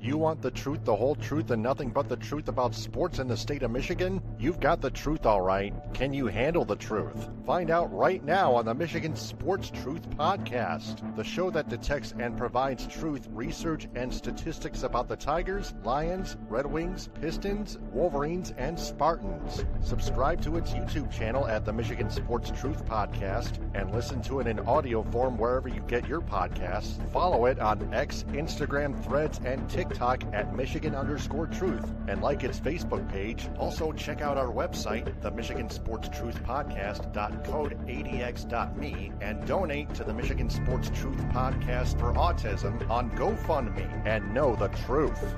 You want the truth, the whole truth, and nothing but the truth about sports in the state of Michigan? You've got the truth, all right. Can you handle the truth? Find out right now on the Michigan Sports Truth Podcast, the show that detects and provides truth, research, and statistics about the Tigers, Lions, Red Wings, Pistons, Wolverines, and Spartans. Subscribe to its YouTube channel at the Michigan Sports Truth Podcast and listen to it in audio form wherever you get your podcasts. Follow it on X, Instagram, Threads, and TikTok at Michigan_Truth, and like its Facebook page. Also check out our website, the Michigan Sports Truth Podcast.code80x.me, and donate to the Michigan Sports Truth Podcast for Autism on GoFundMe, and know the truth.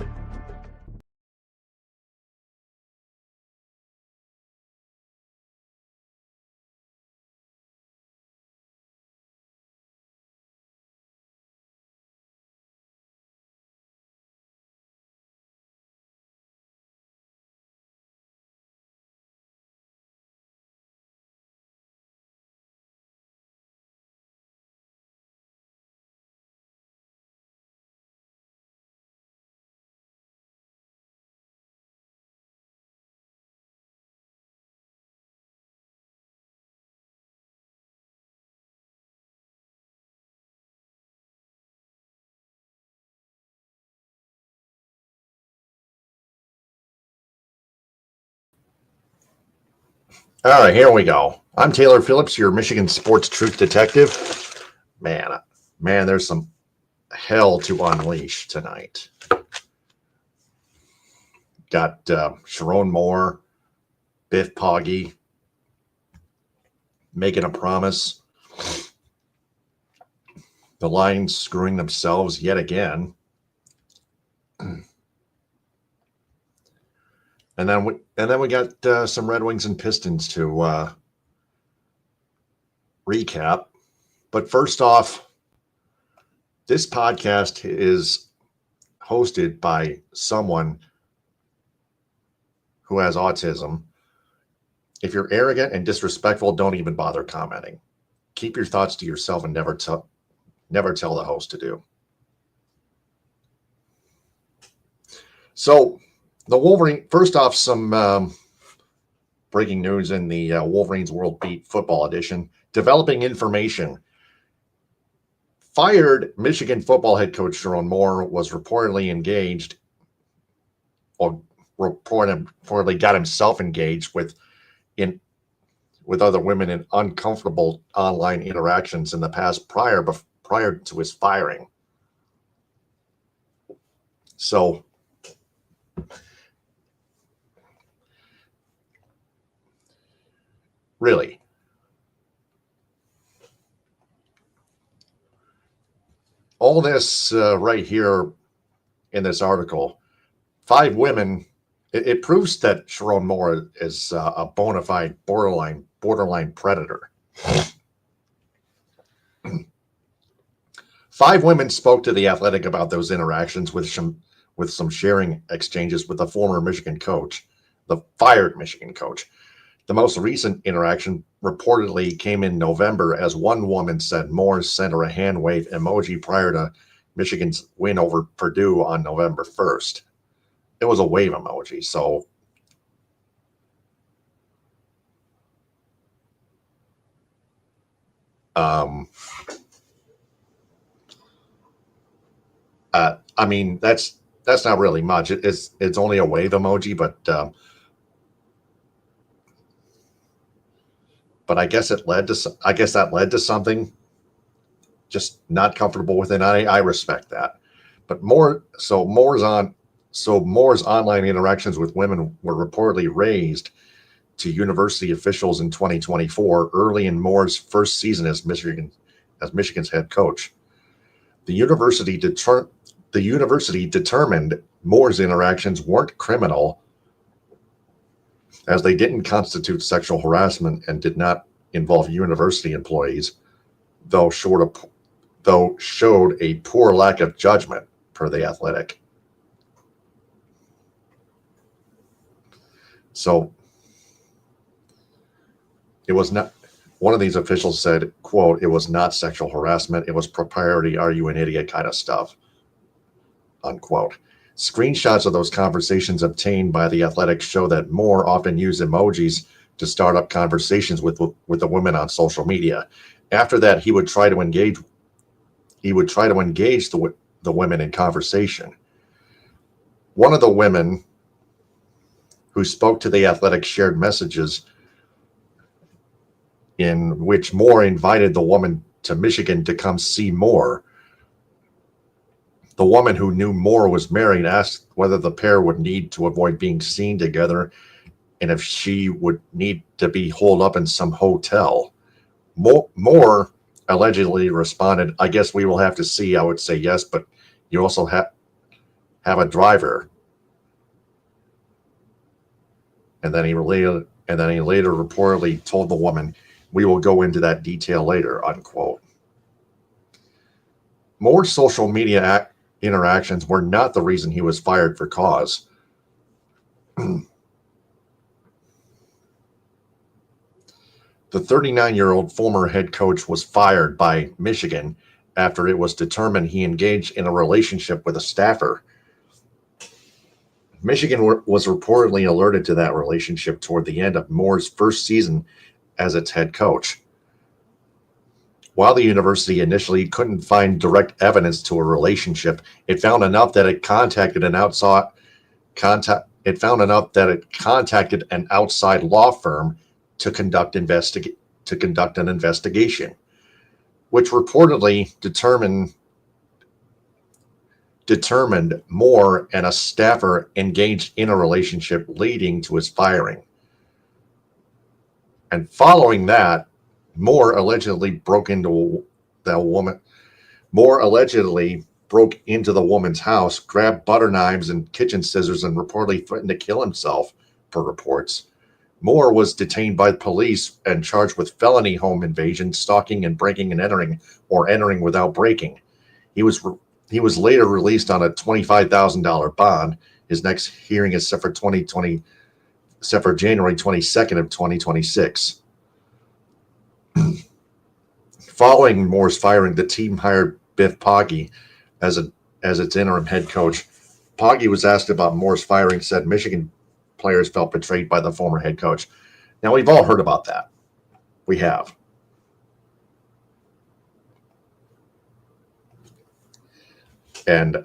All right, here we go. I'm Taylor Phillips, your Michigan Sports Truth Detective. Man, there's some hell to unleash tonight. Got Sherrone Moore, Biff Poggy making a promise. The Lions screwing themselves yet again. And then we got some Red Wings and Pistons to recap. But first off, this podcast is hosted by someone who has autism. If you're arrogant and disrespectful, don't even bother commenting. Keep your thoughts to yourself and never tell the host to do. So the Wolverine, first off, some breaking news in the Wolverines World Beat Football Edition. Developing information. Fired Michigan football head coach Sherrone Moore was reportedly engaged, or reportedly got himself engaged with other women in uncomfortable online interactions in the past prior to his firing. So really, all this right here in this article, 5 women, it proves that Sherrone Moore is a bona fide borderline predator. 5 women spoke to The Athletic about those interactions with some sharing exchanges with the former Michigan coach, the fired Michigan coach. The most recent interaction reportedly came in November, as one woman said Moore sent her a hand wave emoji prior to Michigan's win over Purdue on November 1st. It was a wave emoji, so I mean, that's not really much. It's only a wave emoji, but I guess that led to something. Just not comfortable with it. I respect that. But Moore's online interactions with women were reportedly raised to university officials in 2024, early in Moore's first season as Michigan's head coach. The university determined Moore's interactions weren't criminal, as they didn't constitute sexual harassment and did not involve university employees, though showed a poor lack of judgment, per The Athletic. So it was not, one of these officials said, quote, "It was not sexual harassment. It was propriety, are you an idiot kind of stuff," unquote. Screenshots of those conversations obtained by The Athletic show that Moore often used emojis to start up conversations with the women on social media. After that, he would try to engage the women in conversation. One of the women who spoke to The Athletic shared messages in which Moore invited the woman to Michigan to come see Moore. The woman, who knew Moore was married, asked whether the pair would need to avoid being seen together and if she would need to be holed up in some hotel. Moore allegedly responded, "I guess we will have to see." I would say yes, but you also have a driver. And then he later reportedly told the woman, "We will go into that detail later," unquote. Moore's social media interactions were not the reason he was fired for cause. The 39-year-old former head coach was fired by Michigan after it was determined he engaged in a relationship with a staffer. Michigan was reportedly alerted to that relationship toward the end of Moore's first season as its head coach. While the university initially couldn't find direct evidence to a relationship, it found enough that it contacted an outside law firm to conduct an investigation, which reportedly determined Moore and a staffer engaged in a relationship, leading to his firing. And following that, Moore allegedly broke into the woman's house, grabbed butter knives and kitchen scissors, and reportedly threatened to kill himself, per reports. Moore was detained by police and charged with felony home invasion, stalking, and breaking and entering, or entering without breaking. He was later released on a $25,000 bond. His next hearing is set for January 22nd of 2026. Following Moore's firing, the team hired Biff Poggi as its interim head coach. Poggi was asked about Moore's firing, said Michigan players felt betrayed by the former head coach. Now, we've all heard about that. We have. And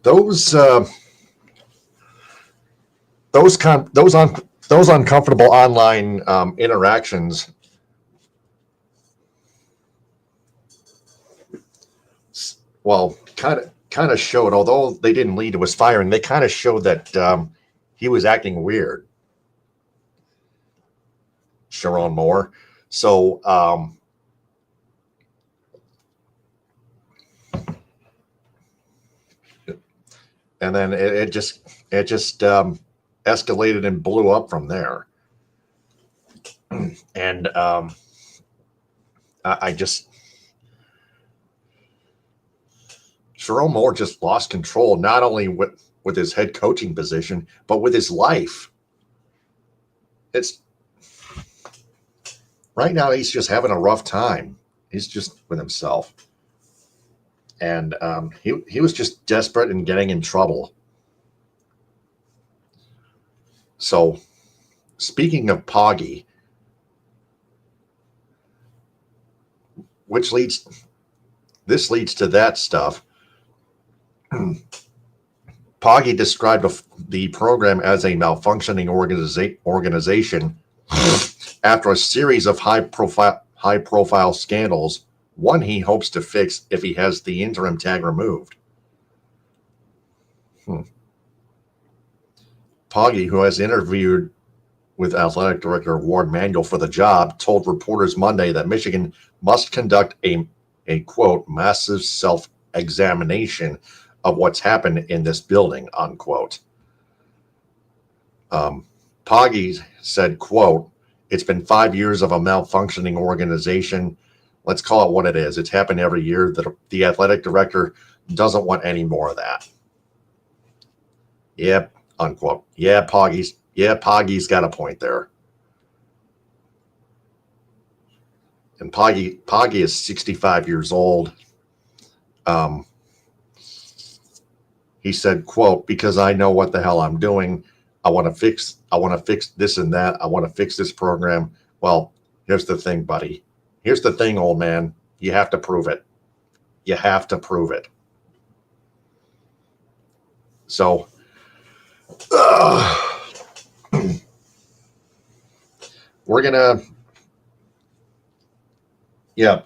those uncomfortable online interactions kind of showed, although they didn't lead to his firing, they kind of showed that he was acting weird, Sherrone Moore. So and then it just escalated and blew up from there. And Sherrone Moore just lost control, not only with his head coaching position, but with his life. It's right now he's just having a rough time. He's just with himself. And he was just desperate and getting in trouble. So, speaking of Poggi, this leads to that stuff. Poggi described the program as a malfunctioning organization after a series of high-profile scandals, one he hopes to fix if he has the interim tag removed. Poggi, who has interviewed with athletic director Ward Manuel for the job, told reporters Monday that Michigan must conduct a quote, massive self-examination of what's happened in this building, unquote. Poggi said, quote, "It's been 5 years of a malfunctioning organization. Let's call it what it is. It's happened every year. The athletic director doesn't want any more of that." Yep, unquote. Poggi's got a point there. And Poggi is 65 years old. He said, quote, because I know what the hell I'm doing. I want to fix this and that. I want to fix this program. Well, here's the thing, buddy. Here's the thing, old man. You have to prove it. You have to prove it. So, we're going to, yeah,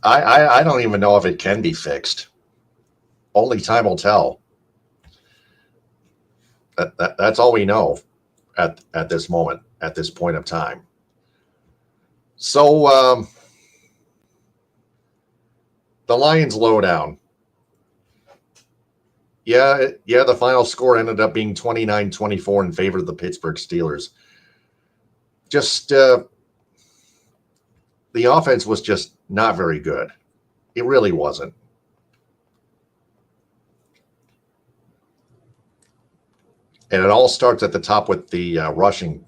I don't even know if it can be fixed. Only time will tell. That's all we know at this moment, at this point of time. So, the Lions lowdown. Yeah, the final score ended up being 29-24 in favor of the Pittsburgh Steelers. Just the offense was just not very good. It really wasn't. And it all starts at the top with the rushing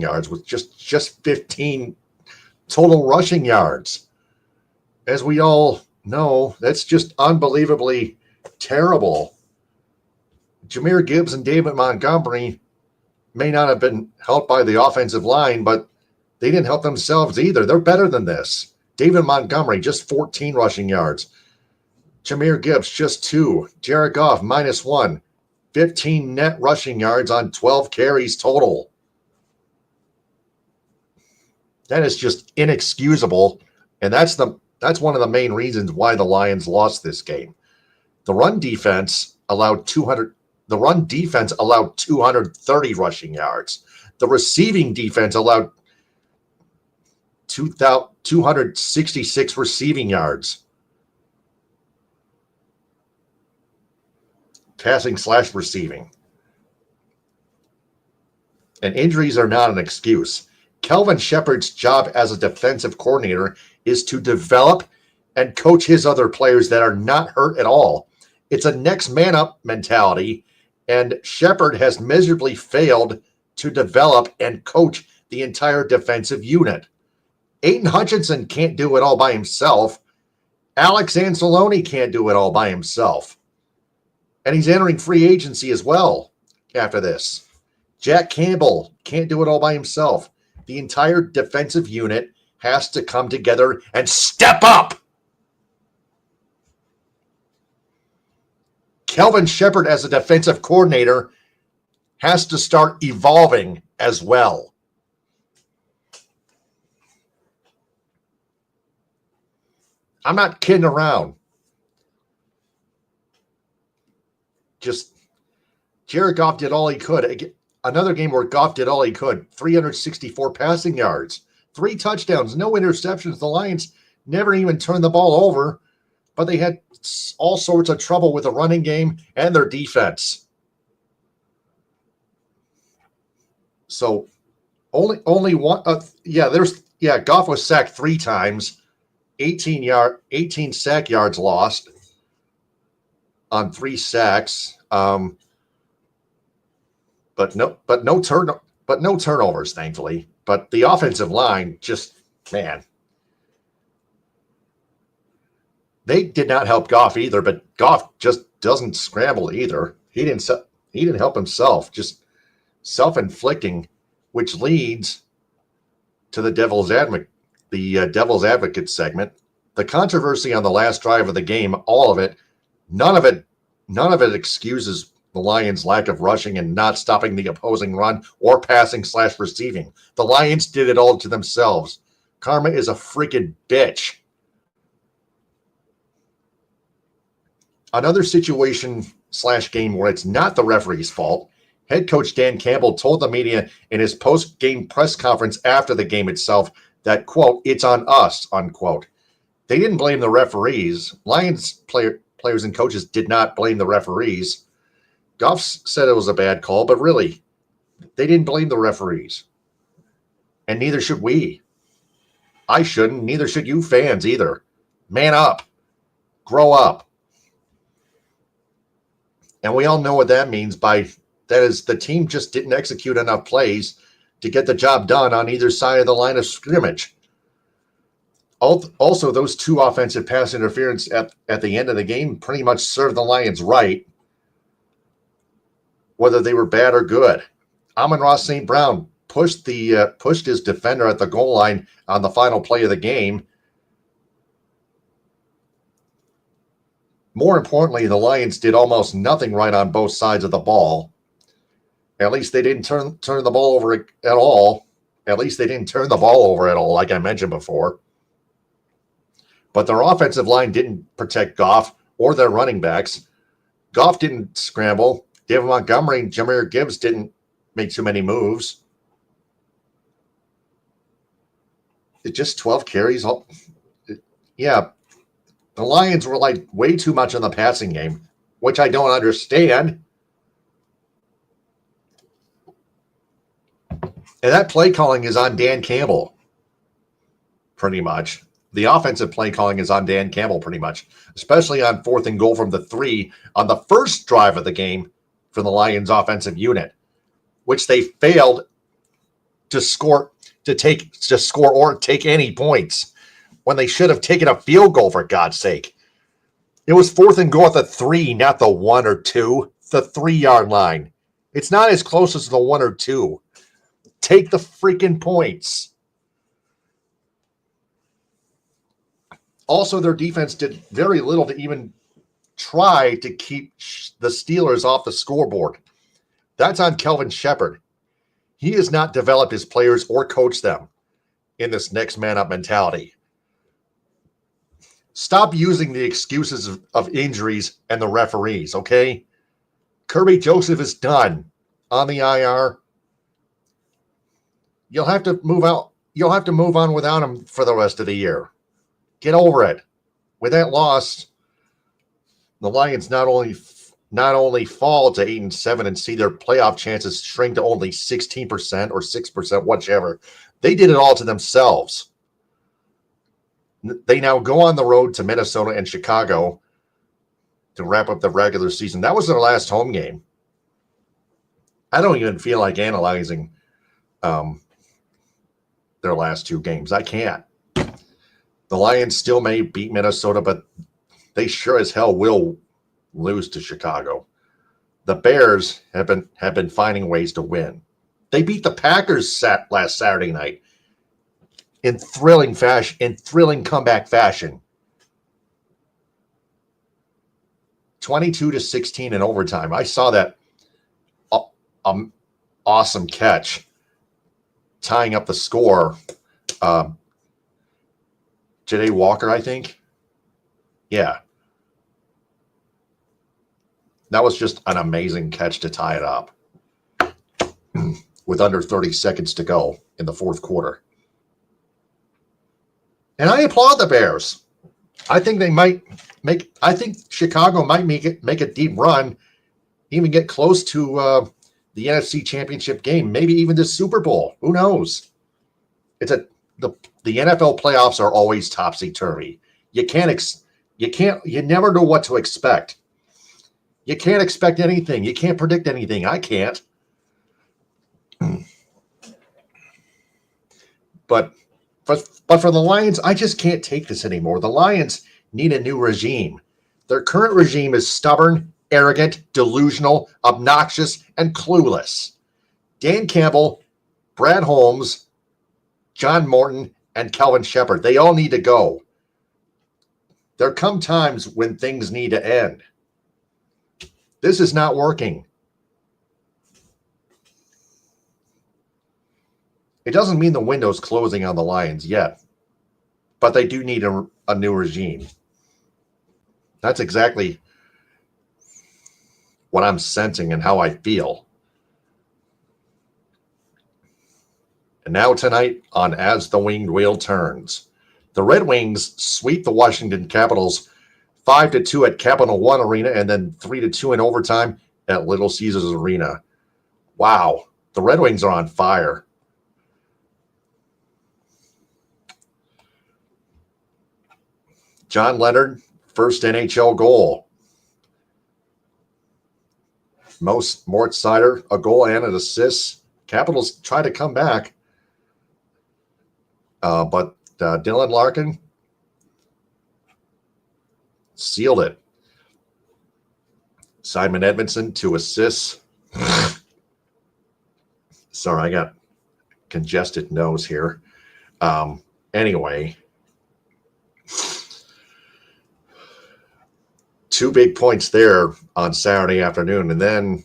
yards, with just 15 total rushing yards. As we all know, that's just unbelievably terrible. Jahmyr Gibbs and David Montgomery may not have been helped by the offensive line, but they didn't help themselves either. They're better than this. David Montgomery, just 14 rushing yards. Jahmyr Gibbs, just 2. Jared Goff, -1. 15 net rushing yards on 12 carries total. That is just inexcusable, and that's one of the main reasons why the Lions lost this game. The run defense allowed 230 rushing yards. The receiving defense allowed 266 receiving yards. Passing/receiving. And injuries are not an excuse. Kelvin Shepard's job as a defensive coordinator is to develop and coach his other players that are not hurt at all. It's a next man up mentality, and Shepard has miserably failed to develop and coach the entire defensive unit. Aiden Hutchinson can't do it all by himself. Alex Anzalone can't do it all by himself. And he's entering free agency as well after this. Jack Campbell can't do it all by himself. The entire defensive unit has to come together and step up. Kelvin Shepard, as a defensive coordinator, has to start evolving as well. I'm not kidding around. Just Jared Goff did all he could. Another game where Goff did all he could. 364 passing yards, 3 touchdowns, no interceptions. The Lions never even turned the ball over, but they had all sorts of trouble with the running game and their defense. So only one. Goff was sacked 3 times, 18 sack yards lost on 3 sacks. But no turnovers, thankfully. But the offensive line, just, man, they did not help Goff either. But Goff just doesn't scramble either. He didn't help himself. Just self-inflicting, which leads to the Devil's Advocate segment. The controversy on the last drive of the game, all of it, none of it excuses the Lions' lack of rushing and not stopping the opposing run or passing/receiving. The Lions did it all to themselves. Karma is a freaking bitch. Another situation/game where it's not the referee's fault. Head coach Dan Campbell told the media in his post-game press conference after the game itself that, quote, "it's on us," unquote. They didn't blame the referees. Lions players and coaches did not blame the referees. Goff said it was a bad call, but really, they didn't blame the referees. And neither should we. I shouldn't. Neither should you fans either. Man up. Grow up. And we all know what that means that is the team just didn't execute enough plays to get the job done on either side of the line of scrimmage. Also, those two offensive pass interference at the end of the game pretty much served the Lions right, whether they were bad or good. Amon-Ra St. Brown pushed his defender at the goal line on the final play of the game. More importantly, the Lions did almost nothing right on both sides of the ball. At least they didn't turn the ball over at all. At least they didn't turn the ball over at all, like I mentioned before. But their offensive line didn't protect Goff or their running backs. Goff didn't scramble. David Montgomery and Jahmyr Gibbs didn't make too many moves. It just 12 carries. Yeah, the Lions were like way too much in the passing game, which I don't understand. And that play calling is on Dan Campbell, pretty much. The offensive play calling is on Dan Campbell, pretty much, especially on 4th and goal from the 3 on the first drive of the game for the Lions offensive unit, which they failed to score or take any points when they should have taken a field goal, for God's sake. It was 4th and goal at the 3, not the 1 or 2, the 3-yard line. It's not as close as the 1 or 2. Take the freaking points. Also, their defense did very little to even try to keep the Steelers off the scoreboard. That's on Kelvin Shepard. He has not developed his players or coached them in this next man up mentality. Stop using the excuses of injuries and the referees, okay? Kirby Joseph is done on the IR. You'll have to move out. You'll have to move on without him for the rest of the year. Get over it. With that loss, the Lions not only fall to 8-7 and see their playoff chances shrink to only 16% or 6%, whichever. They did it all to themselves. They now go on the road to Minnesota and Chicago to wrap up the regular season. That was their last home game. I don't even feel like analyzing their last 2 games. I can't. The Lions still may beat Minnesota, but they sure as hell will lose to Chicago. The Bears have been finding ways to win. They beat the Packers last Saturday night in thrilling comeback fashion. 22-16 in overtime. I saw that awesome catch tying up the score. Ja'Day Walker, I think. Yeah. That was just an amazing catch to tie it up with under 30 seconds to go in the fourth quarter. And I applaud the Bears. I think I think Chicago might make a deep run, even get close to the NFC Championship game, maybe even the Super Bowl. Who knows? The NFL playoffs are always topsy-turvy. You never know what to expect. You can't expect anything. You can't predict anything. I can't. But for the Lions, I just can't take this anymore. The Lions need a new regime. Their current regime is stubborn, arrogant, delusional, obnoxious, and clueless. Dan Campbell, Brad Holmes, John Morton, and Kelvin Shepard, they all need to go. There come times when things need to end. This is not working. It doesn't mean the window's closing on the Lions yet, but they do need a new regime. That's exactly what I'm sensing and how I feel. And now tonight on As the Winged Wheel Turns, the Red Wings sweep the Washington Capitals 5-2 at Capital One Arena and then 3-2 in overtime at Little Caesars Arena. Wow, the Red Wings are on fire. John Leonard, first NHL goal. Mort Seider, a goal and an assist. Capitals try to come back. But Dylan Larkin sealed it. Simon Edmondson, 2 assists. Sorry, I got congested nose here. Anyway, 2 big points there on Saturday afternoon, and then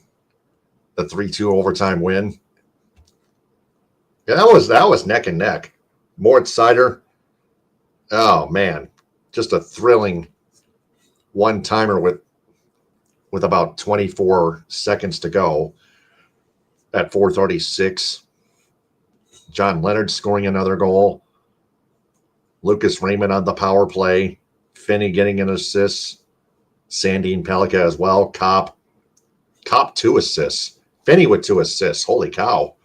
the 3-2 overtime win. Yeah, that was neck and neck. Mort Sider, oh man, just a thrilling one-timer with about 24 seconds to go at 4:36. John Leonard scoring another goal. Lucas Raymond on the power play. Finney getting an assist. Sandine Pelika as well. Kopp 2 assists. Finney with 2 assists. Holy cow.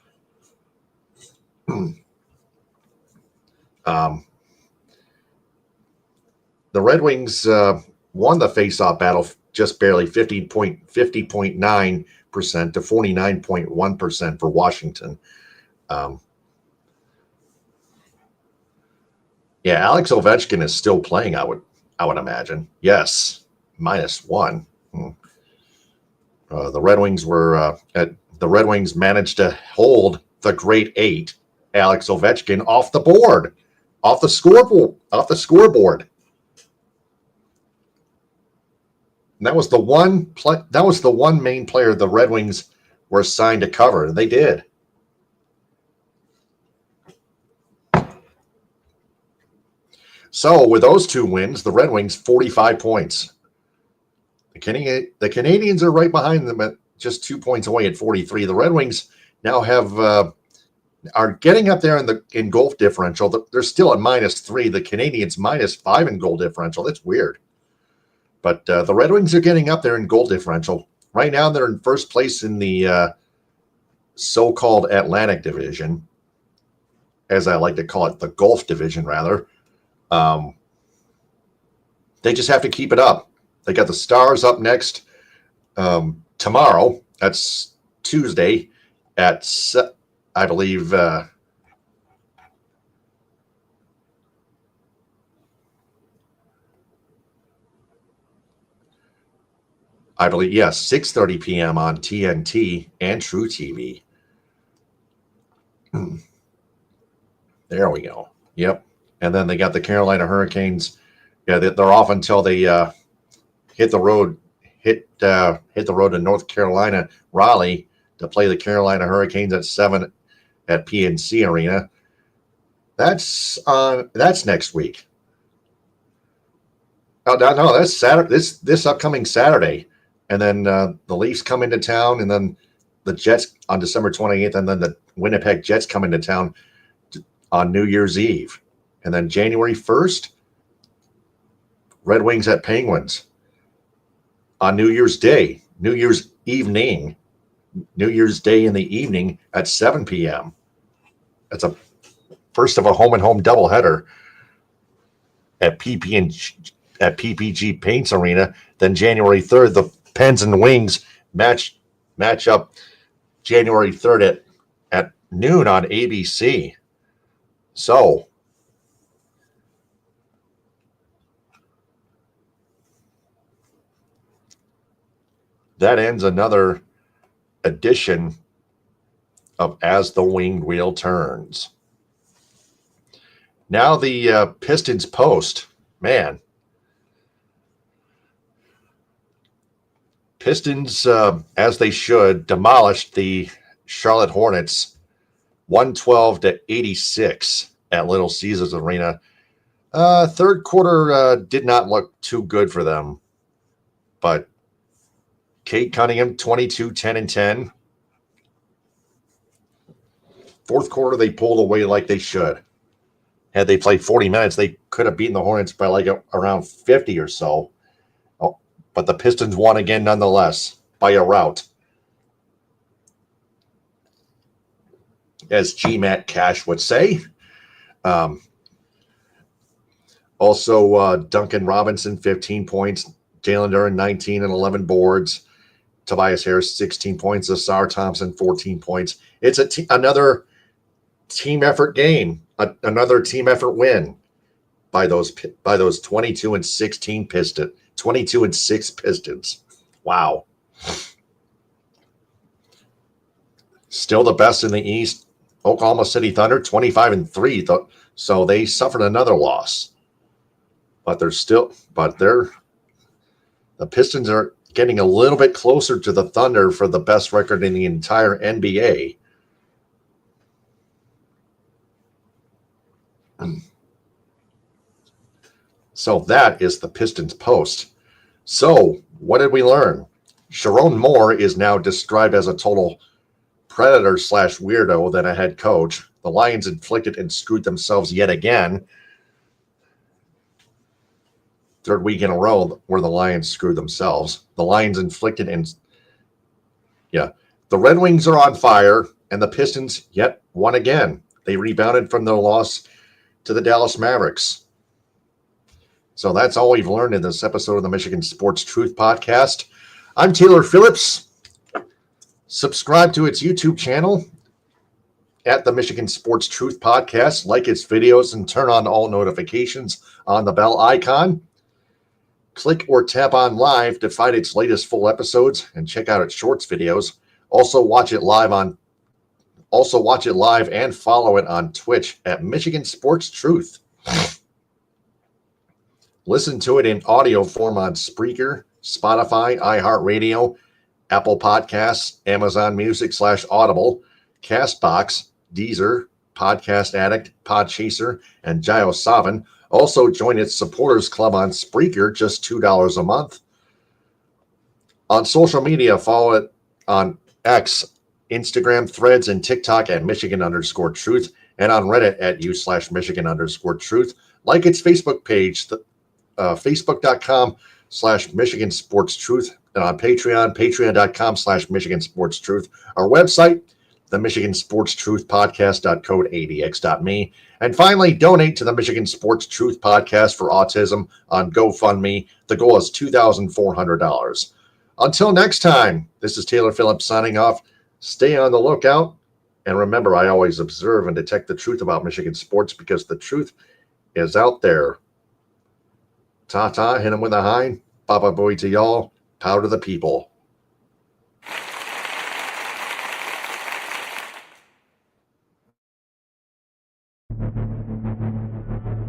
The Red Wings won the faceoff battle just barely, 50.9% to 49.1% for Washington. Yeah, Alex Ovechkin is still playing, I would imagine. Yes, -1. The Red Wings the Red Wings managed to hold the great 8, Alex Ovechkin, off the board, off the scoreboard. And that was the one main player the Red Wings were assigned to cover, and they did. So with those 2 wins, the Red Wings 45 points. The Canadians are right behind them at just 2 points away at 43. The Red Wings now are getting up there in goal differential. They're still at -3. The Canadians -5 in goal differential. That's weird. But the Red Wings are getting up there in goal differential. Right now, they're in first place in the so-called Atlantic Division, as I like to call it, the Gulf Division, rather. They just have to keep it up. They got the Stars up next tomorrow. That's Tuesday at, I believe, yes, 6:30 p.m. on TNT and True TV. There we go. Yep. And then they got the Carolina Hurricanes. Yeah, they're off until they hit the road to North Carolina, Raleigh, to play the Carolina Hurricanes at 7 at PNC Arena. That's next week. Oh, no, that's Saturday. This upcoming Saturday. And then the Leafs come into town, and then the Jets on December 28th, and then the Winnipeg Jets come into town on New Year's Eve. And then January 1st, Red Wings at Penguins. On New Year's Day, New Year's evening, New Year's Day in the evening at 7 p.m. That's a first of a home-and-home doubleheader at PPG Paints Arena. Then January 3rd, the Pens and Wings match up January 3rd at noon on ABC. So that ends another edition of As the Winged Wheel Turns. Now the Pistons Post. Man. Pistons, as they should, demolished the Charlotte Hornets 112-86 at Little Caesars Arena. Third quarter did not look too good for them, but Kate Cunningham, 22, 10, and 10. Fourth quarter, they pulled away like they should. Had they played 40 minutes, they could have beaten the Hornets by around 50 or so. But the Pistons won again nonetheless by a rout. As G-Matt Cash would say. Also, Duncan Robinson, 15 points. Jalen Duren, 19 and 11 boards. Tobias Harris, 16 points. Asar Thompson, 14 points. It's another team effort game, another team effort win by those 22 and 16 22-6 Pistons. Wow. Still the best in the East. Oklahoma City Thunder, 25-3. So they suffered another loss. But the Pistons are getting a little bit closer to the Thunder for the best record in the entire NBA. So that is the Pistons post. So what did we learn? Sherrone Moore is now described as a total predator / weirdo than a head coach. The Lions inflicted and screwed themselves yet again. Third week in a row where the Lions screwed themselves. The Lions inflicted and the Red Wings are on fire, and the Pistons yet won again. They rebounded from their loss to the Dallas Mavericks. So that's all we've learned in this episode of the Michigan Sports Truth Podcast. I'm Taylor Phillips. Subscribe to its YouTube channel at the Michigan Sports Truth Podcast. Like its videos and turn on all notifications on the bell icon. Click or tap on live to find its latest full episodes and check out its shorts videos. Also watch it live and follow it on Twitch at Michigan Sports Truth. Listen to it in audio form on Spreaker, Spotify, iHeartRadio, Apple Podcasts, Amazon Music / Audible, Castbox, Deezer, Podcast Addict, Podchaser, and JioSaavn. Also join its supporters club on Spreaker, just $2 a month. On social media, follow it on X, Instagram, Threads, and TikTok at Michigan_Truth, and on Reddit at u/Michigan_Truth. Like its Facebook page, Facebook.com/Michigan Sports Truth, and on Patreon, Patreon.com/Michigan Sports Truth. Our website, the Michigan Sports Truth Podcast.code80x.me. And finally, donate to the Michigan Sports Truth Podcast for Autism on GoFundMe. The goal is $2,400. Until next time, this is Taylor Phillips signing off. Stay on the lookout. And remember, I always observe and detect the truth about Michigan sports because the truth is out there. Ta-ta, hit him with a high. Baba boy to y'all. Power to the people.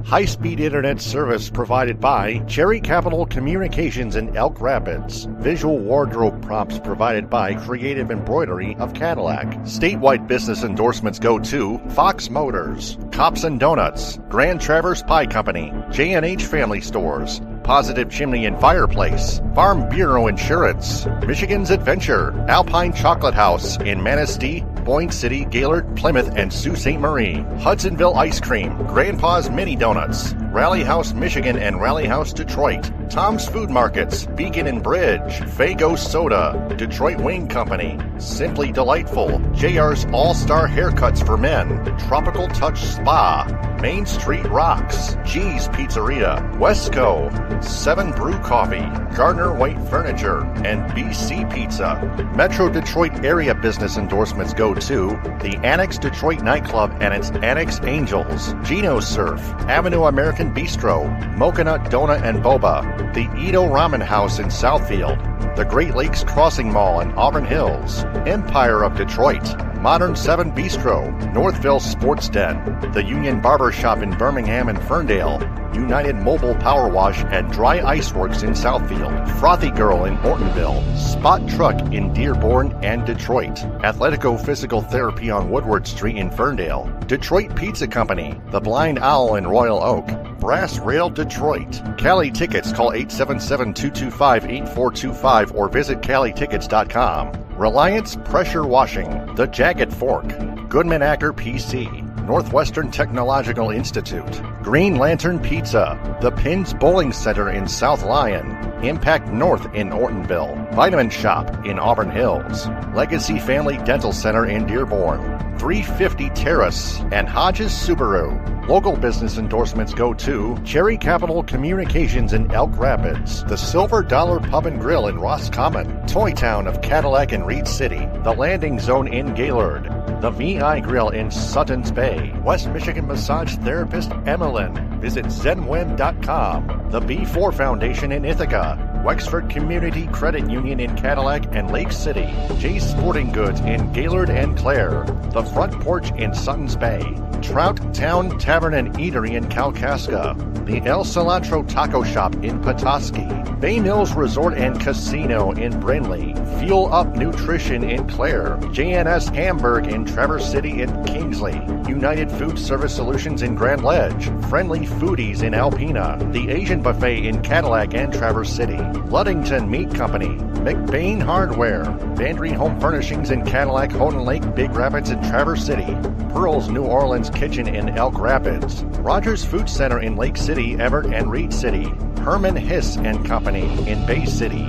High-speed internet service provided by Cherry Capital Communications in Elk Rapids. Visual wardrobe prompts provided by Creative Embroidery of Cadillac. Statewide business endorsements go to Fox Motors, Cops and Donuts, Grand Traverse Pie Company, J&H Family Stores, Positive Chimney and Fireplace, Farm Bureau Insurance, Michigan's Adventure, Alpine Chocolate House in Manistee, Boyne City, Gaylord, Plymouth, and Sault Ste. Marie, Hudsonville Ice Cream, Grandpa's Mini Donuts, Rally House Michigan and Rally House Detroit, Tom's Food Markets, Beacon and Bridge, Fago Soda, Detroit Wing Company, Simply Delightful, JR's All-Star Haircuts for Men, Tropical Touch Spa, Main Street Rocks, G's Pizzeria, Wesco, 7 Brew Coffee, Gardner White Furniture, and BC Pizza. Metro Detroit area business endorsements go to the Annex Detroit Nightclub and its Annex Angels, Gino Surf, Avenue American Bistro, Mocha Donut and Boba, the Edo Ramen House in Southfield, the Great Lakes Crossing Mall in Auburn Hills, Empire of Detroit, Modern 7 Bistro, Northville Sports Den, the Union Barber Shop in Birmingham and Ferndale, United Mobile Power Wash and Dry Ice Works in Southfield, Frothy Girl in Ortonville, Spot Truck in Dearborn and Detroit, Athletico Physical Therapy on Woodward Street in Ferndale, Detroit Pizza Company, The Blind Owl in Royal Oak, Brass Rail Detroit. Cali Tickets, call 877-225-8425 or visit CaliTickets.com. Reliance Pressure Washing, The Jagged Fork, Goodman Acker PC, Northwestern Technological Institute, Green Lantern Pizza, The Pins Bowling Center in South Lyon, Impact North in Ortonville, Vitamin Shop in Auburn Hills, Legacy Family Dental Center in Dearborn, 350 Terrace, and Hodges Subaru. Local business endorsements go to Cherry Capital Communications in Elk Rapids, the Silver Dollar Pub and Grill in Roscommon, Toy Town of Cadillac and Reed City, the Landing Zone in Gaylord, the VI Grill in Suttons Bay, West Michigan Massage Therapist Emmeline, Visit zenwin.com. The B4 Foundation in Ithaca, Wexford Community Credit Union in Cadillac and Lake City, Jay's Sporting Goods in Gaylord and Clare, The Front Porch in Suttons Bay, Trout Town Tavern and Eatery in Kalkaska, the El Cilantro Taco Shop in Petoskey, Bay Mills Resort and Casino in Brindley, Fuel Up Nutrition in Clare, JNS Hamburg in Traverse City and Kingsley, United Food Service Solutions in Grand Ledge, Friendly Foodies in Alpena, the Asian Buffet in Cadillac and Traverse City, Luddington Meat Company, McBain Hardware, Bandry Home Furnishings in Cadillac, Houghton Lake, Big Rapids, and Traverse City, Pearl's New Orleans Kitchen in Elk Rapids, Rogers Food Center in Lake City, Everett, and Reed City, Herman Hiss and Company in Bay City,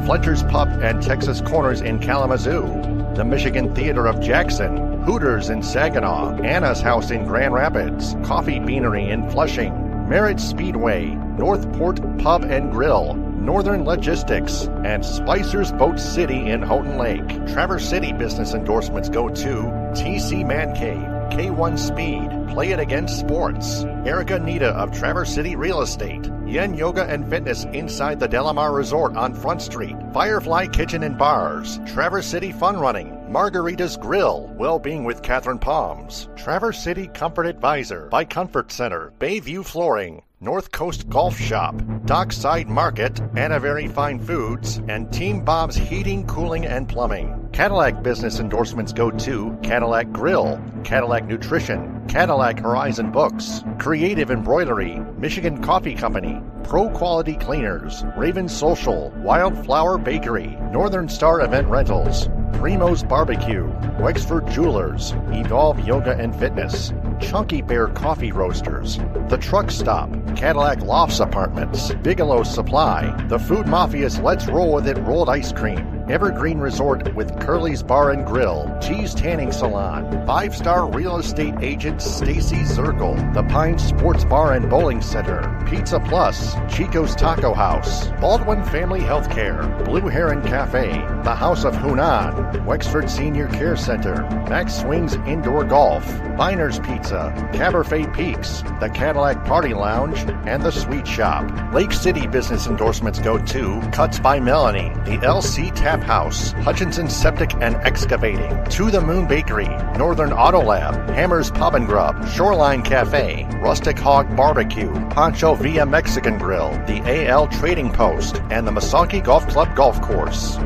Fletcher's Pub and Texas Corners in Kalamazoo, the Michigan Theater of Jackson, Hooters in Saginaw, Anna's House in Grand Rapids, Coffee Beanery in Flushing, Merritt Speedway, Northport Pub and Grill, Northern Logistics, and Spicer's Boat City in Houghton Lake. Traverse City business endorsements go to TC Man Cave, K1 Speed, Play It Again Sports, Erica Nita of Traverse City Real Estate, Yen Yoga and Fitness inside the Delamar Resort on Front Street, Firefly Kitchen and Bars, Traverse City Fun Running, Margarita's Grill, Wellbeing with Catherine Palms, Traverse City Comfort Advisor, by Comfort Center, Bayview Flooring, North Coast Golf Shop, Dockside Market, Anna Very Fine Foods, and Team Bob's Heating, Cooling, and Plumbing. Cadillac business endorsements go to Cadillac Grill, Cadillac Nutrition, Cadillac Horizon Books, Creative Embroidery, Michigan Coffee Company, Pro Quality Cleaners, Raven Social, Wildflower Bakery, Northern Star Event Rentals, Primo's Barbecue, Wexford Jewelers, Evolve Yoga and Fitness, Chunky Bear Coffee Roasters, The Truck Stop, Cadillac Lofts Apartments, Bigelow Supply, The Food Mafia's Let's Roll With It Rolled Ice Cream, Evergreen Resort with Curly's Bar and Grill, Cheese Tanning Salon, 5-star real estate agent Stacy Zirkle, The Pine Sports Bar and Bowling Center, Pizza Plus, Chico's Taco House, Baldwin Family Healthcare, Blue Heron Cafe, The House of Hunan, Wexford Senior Care Center, Max Swings Indoor Golf, Miner's Pizza, Cabernet Peaks, The Cadillac Party Lounge, and The Sweet Shop. Lake City business endorsements go to Cuts by Melanie, the LC Tap House, Hutchinson Septic and Excavating, To the Moon Bakery, Northern Auto Lab, Hammer's Pub and Grub, Shoreline Cafe, Rustic Hog Barbecue, Pancho Villa Mexican Grill, the AL Trading Post, and the Misaki Golf Club Golf Course.